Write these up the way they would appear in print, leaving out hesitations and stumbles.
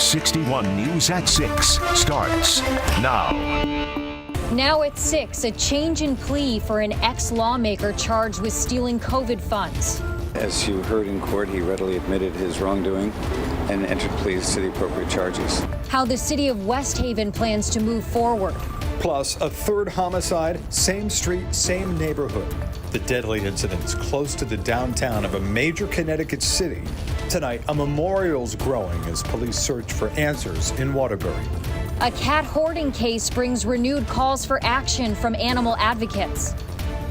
Fox 61 News at 6 starts now. Now at 6, a change in plea for an ex-lawmaker charged with stealing COVID funds. As you heard in court, he readily admitted his wrongdoing and entered pleas to the appropriate charges. How the city of West Haven plans to move forward. Plus, a third homicide, same street, same neighborhood. The deadly incidents close to the downtown of a major Connecticut city. Tonight, a memorial's growing as police search for answers in Waterbury. A cat hoarding case brings renewed calls for action from animal advocates.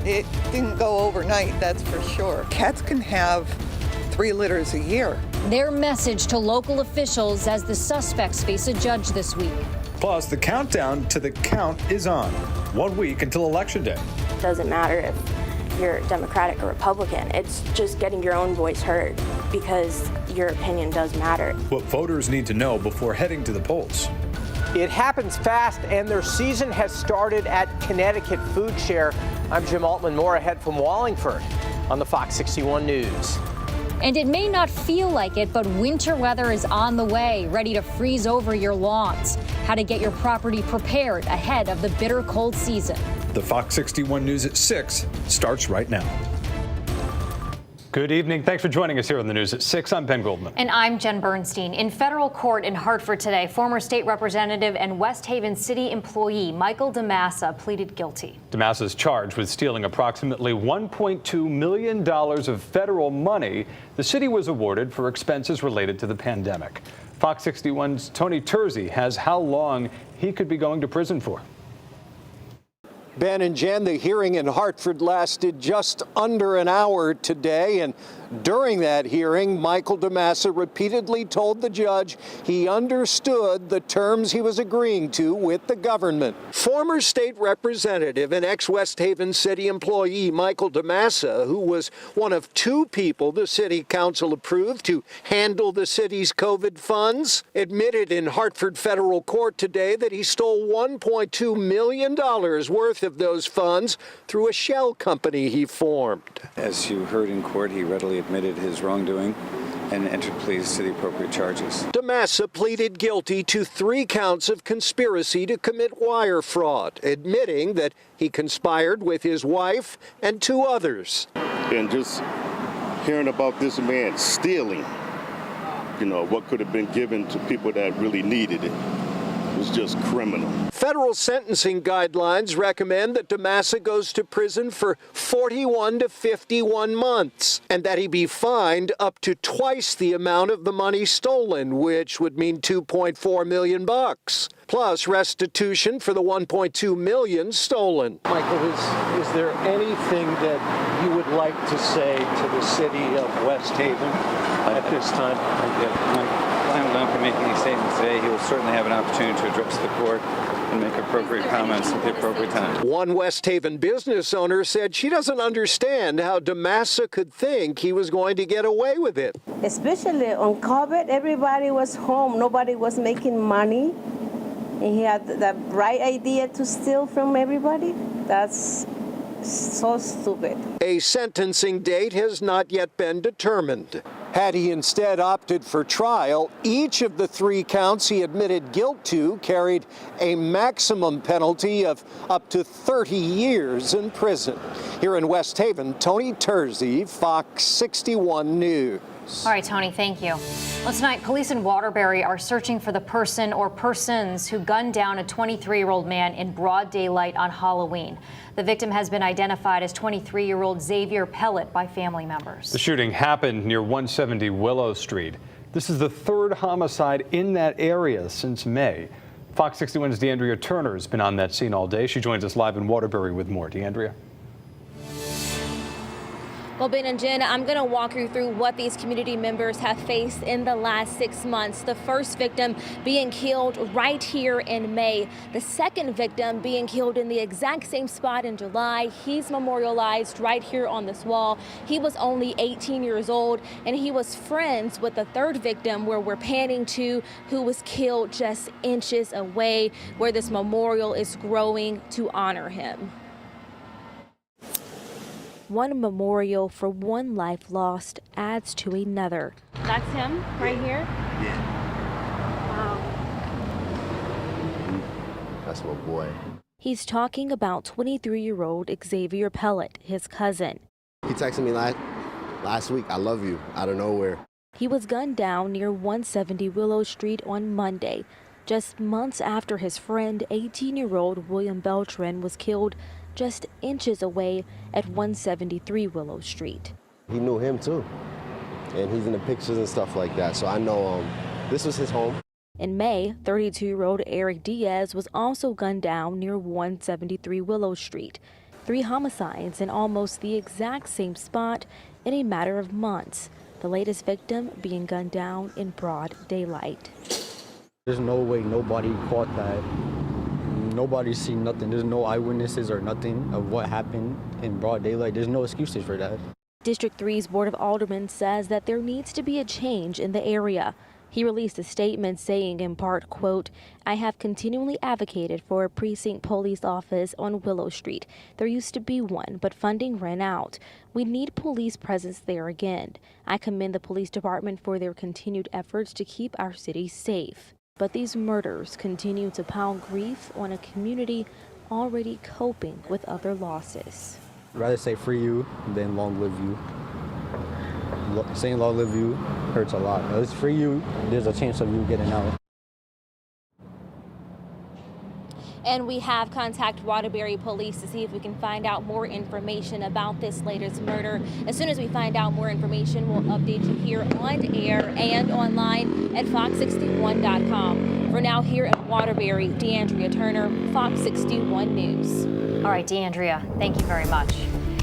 It didn't go overnight, that's for sure. Cats can have 3 litters a year. Their message to local officials as the suspects face a judge this week. Plus, the countdown to the count is on. 1 week until Election Day. It doesn't matter if you're Democratic or Republican. It's just getting your own voice heard because your opinion does matter. What voters need to know before heading to the polls. It happens fast, and their season has started at Connecticut Food Share. I'm Jim Altman. More ahead from Wallingford on the Fox 61 News. And it may not feel like it, but winter weather is on the way, ready to freeze over your lawns. How to get your property prepared ahead of the bitter cold season. The Fox 61 News at 6 starts right now. Good evening. Thanks for joining us here on the news at 6. I'm Ben Goldman. And I'm Jen Bernstein. In federal court in Hartford today, former state representative and West Haven city employee Michael Damasa pleaded guilty. Damasa is charged with stealing approximately $1.2 million of federal money the city was awarded for expenses related to the pandemic. Fox 61's Tony Terzi has how long he could be going to prison for. Ben and Jen, the hearing in Hartford lasted just under an hour today, and during that hearing, Michael Damasa repeatedly told the judge he understood the terms he was agreeing to with the government. Former state representative and ex-West Haven city employee Michael Damasa, who was one of 2 people the city council approved to handle the city's COVID funds, admitted in Hartford federal court today that he stole $1.2 million worth of those funds through a shell company he formed. As you heard in court, he readily admitted his wrongdoing and entered pleas to the appropriate charges. Damasa pleaded guilty to 3 counts of conspiracy to commit wire fraud, admitting that he conspired with his wife and 2 others. And just hearing about this man stealing, what could have been given to people that really needed it, was just criminal. Federal sentencing guidelines recommend that Damasa goes to prison for 41 to 51 months and that he be fined up to twice the amount of the money stolen, which would mean $2.4 million, plus restitution for the $1.2 million stolen. Michael, is there anything that you would like to say to the city of West Haven at this time? I'm not making any statements today. He will certainly have an opportunity to address the court and make appropriate comments at the appropriate time. One West Haven business owner said she doesn't understand how Damasa could think he was going to get away with it. Especially on COVID, everybody was home. Nobody was making money. And he had the right idea to steal from everybody. That's so stupid. A sentencing date has not yet been determined. Had he instead opted for trial, each of the 3 counts he admitted guilt to carried a maximum penalty of up to 30 years in prison. Here in West Haven, Tony Terzi, Fox 61 News. All right, Tony, thank you. Well, tonight, police in Waterbury are searching for the person or persons who gunned down a 23-year-old man in broad daylight on Halloween. The victim has been identified as 23-year-old Xavier Pellet by family members. The shooting happened near 170 Willow Street. This is the 3rd homicide in that area since May. Fox 61's DeAndrea Turner has been on that scene all day. She joins us live in Waterbury with more. DeAndrea. Well, Ben and Jen, I'm going to walk you through what these community members have faced in the last 6 months. The first victim being killed right here in May. The second victim being killed in the exact same spot in July. He's memorialized right here on this wall. He was only 18 years old, and he was friends with the third victim where we're panning to, who was killed just inches away, where this memorial is growing to honor him. One memorial for one life lost adds to another. That's him right here? Yeah. That's my boy. He's talking about 23-year-old Xavier Pellet, his cousin. He texted me last week, "I love you," out of nowhere. He was gunned down near 170 Willow Street on Monday, just months after his friend, 18-year-old William Beltran, was killed just inches away at 173 Willow Street. He knew him too, and he's in the pictures and stuff like that, so I know this was his home. In May, 32-year-old Eric Diaz was also gunned down near 173 Willow Street. 3 homicides in almost the exact same spot in a matter of months. The latest victim being gunned down in broad daylight. There's no way nobody caught that. Nobody's seen nothing. There's no eyewitnesses or nothing of what happened in broad daylight. There's no excuses for that. District 3's Board of Aldermen says that there needs to be a change in the area. He released a statement saying in part, quote, "I have continually advocated for a precinct police office on Willow Street. There used to be one, but funding ran out. We need police presence there again. I commend the police department for their continued efforts to keep our city safe." But these murders continue to pile grief on a community already coping with other losses. I'd rather say free you than long live you. Saying long live you hurts a lot. If it's free you, there's a chance of you getting out. And we have contacted Waterbury Police to see if we can find out more information about this latest murder. As soon as we find out more information, we'll update you here on air and online at fox61.com. For now, here at Waterbury, DeAndrea Turner, Fox 61 News. All right, DeAndrea, thank you very much.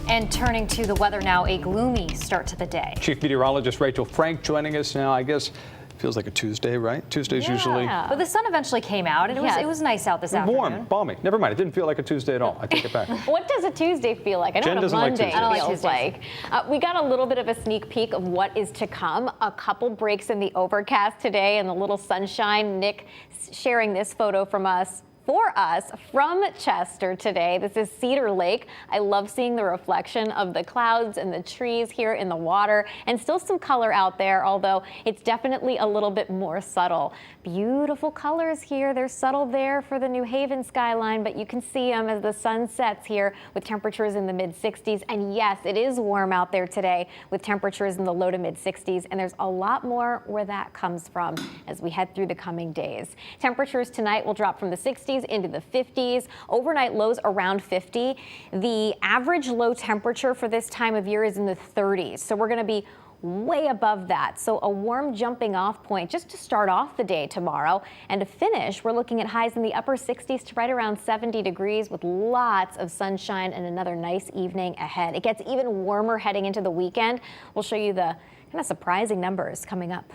And turning to the weather now, a gloomy start to the day. Chief Meteorologist Rachel Frank joining us now. I guess feels like a Tuesday, right? Tuesdays usually. But the sun eventually came out, and it was nice out this afternoon. Warm, balmy. Never mind. It didn't feel like a Tuesday at all. I take it back. What does a Tuesday feel like? I know Jen what a doesn't like Monday Tuesdays. feels like. We got a little bit of a sneak peek of what is to come. A couple breaks in the overcast today and a little sunshine. Nick sharing this photo for us from Chester today. This is Cedar Lake. I love seeing the reflection of the clouds and the trees here in the water, and still some color out there, although it's definitely a little bit more subtle. Beautiful colors here. They're subtle there for the New Haven skyline, but you can see them as the sun sets here with temperatures in the mid-60s. And yes, it is warm out there today with temperatures in the low to mid-60s, and there's a lot more where that comes from as we head through the coming days. Temperatures tonight will drop from the 60s into the 50s. Overnight lows around 50. The average low temperature for this time of year is in the 30s. So we're going to be way above that. So a warm jumping off point just to start off the day tomorrow. And to finish, we're looking at highs in the upper 60s to right around 70 degrees with lots of sunshine and another nice evening ahead. It gets even warmer heading into the weekend. We'll show you the kind of surprising numbers coming up.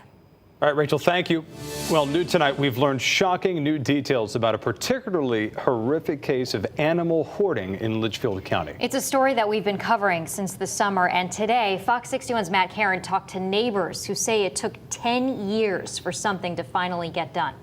All right, Rachel, thank you. Well, new tonight, we've learned shocking new details about a particularly horrific case of animal hoarding in Litchfield County. It's a story that we've been covering since the summer, and today, Fox 61's Matt Karen talked to neighbors who say it took 10 years for something to finally get done.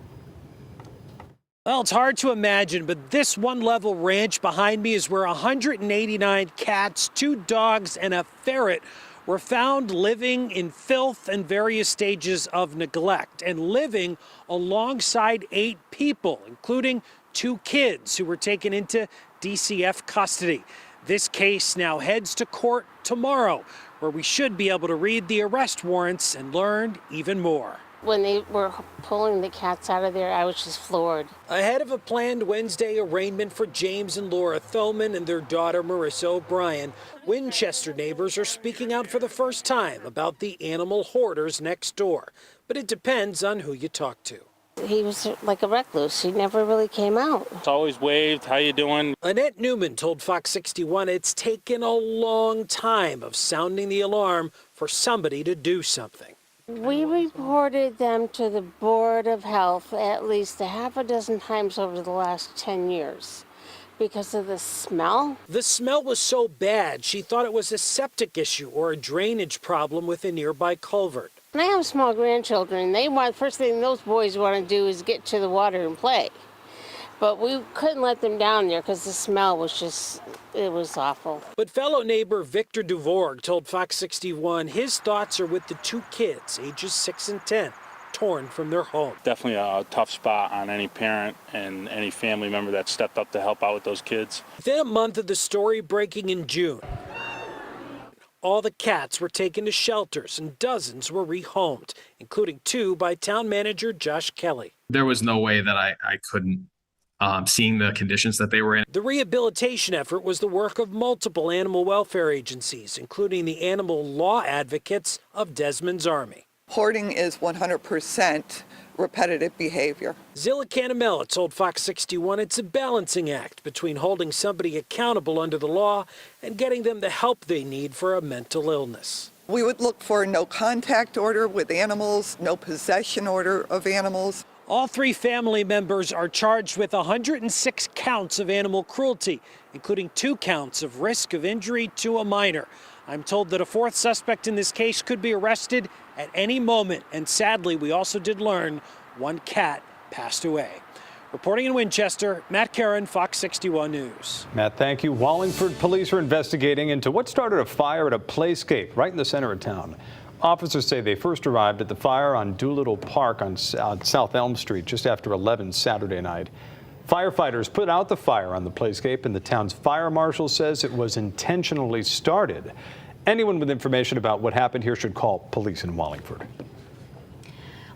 Well, it's hard to imagine, but this one-level ranch behind me is where 189 cats, 2 dogs, and a ferret were found living in filth and various stages of neglect, and living alongside 8 people, including 2 kids who were taken into DCF custody. This case now heads to court tomorrow, where we should be able to read the arrest warrants and learn even more. When they were pulling the cats out of there, I was just floored. Ahead of a planned Wednesday arraignment for James and Laura Thellman and their daughter Marissa O'Brien, Winchester neighbors are speaking out for the first time about the animal hoarders next door. But it depends on who you talk to. He was like a recluse. He never really came out. It's always waved, how you doing? Annette Newman told Fox 61 it's taken a long time of sounding the alarm for somebody to do something. We reported them to the Board of Health at least a half a dozen times over the last 10 years because of the smell. The smell was so bad, she thought it was a septic issue or a drainage problem with a nearby culvert. And I have small grandchildren. First thing those boys want to do is get to the water and play. But we couldn't let them down there because the smell was it was awful. But fellow neighbor Victor Duvorg told Fox 61 his thoughts are with the 2 kids, ages 6 and 10. torn from their home. Definitely a tough spot on any parent and any family member that stepped up to help out with those kids. Within a month of the story breaking in June, all the cats were taken to shelters and dozens were rehomed, including 2 by town manager Josh Kelly. There was no way that I couldn't, seeing the conditions that they were in. The rehabilitation effort was the work of multiple animal welfare agencies, including the animal law advocates of Desmond's Army. Hoarding is 100% repetitive behavior. Zilla Canamella told Fox 61 it's a balancing act between holding somebody accountable under the law and getting them the help they need for a mental illness. We would look for no contact order with animals, no possession order of animals. All 3 family members are charged with 106 counts of animal cruelty, including 2 counts of risk of injury to a minor. I'm told that a 4th suspect in this case could be arrested at any moment. And sadly, we also did learn 1 cat passed away. Reporting in Winchester, Matt Caron, Fox 61 News. Matt, thank you. Wallingford police are investigating into what started a fire at a playscape right in the center of town. Officers say they first arrived at the fire on Doolittle Park on South Elm Street just after 11 Saturday night. Firefighters put out the fire on the playscape, and the town's fire marshal says it was intentionally started. Anyone with information about what happened here should call police in Wallingford.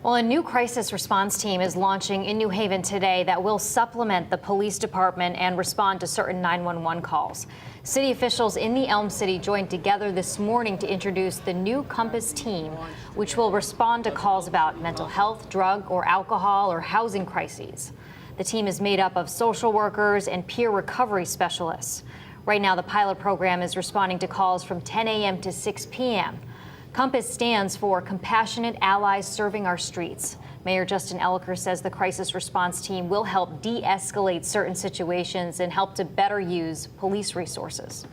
Well, a new crisis response team is launching in New Haven today that will supplement the police department and respond to certain 911 calls. City officials in the Elm City joined together this morning to introduce the new Compass team, which will respond to calls about mental health, drug or alcohol or housing crises. The team is made up of social workers and peer recovery specialists. Right now, the pilot program is responding to calls from 10 a.m. to 6 p.m. Compass stands for Compassionate Allies Serving Our Streets. Mayor Justin Elicker says the crisis response team will help de-escalate certain situations and help to better use police resources.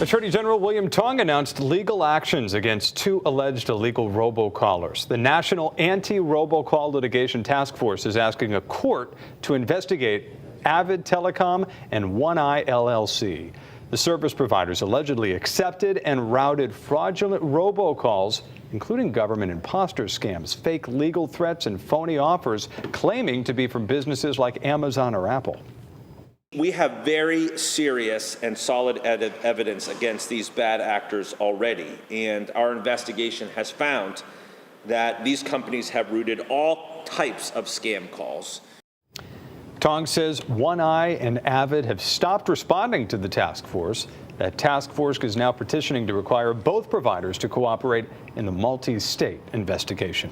Attorney General William Tong announced legal actions against 2 alleged illegal robocallers. The National Anti-Robocall Litigation Task Force is asking a court to investigate Avid Telecom and One Eye LLC. The service providers allegedly accepted and routed fraudulent robocalls, including government imposter scams, fake legal threats, and phony offers claiming to be from businesses like Amazon or Apple. We have very serious and solid evidence against these bad actors already, and our investigation has found that these companies have routed all types of scam calls. Tong says One Eye and Avid have stopped responding to the task force. That task force is now petitioning to require both providers to cooperate in the multi-state investigation.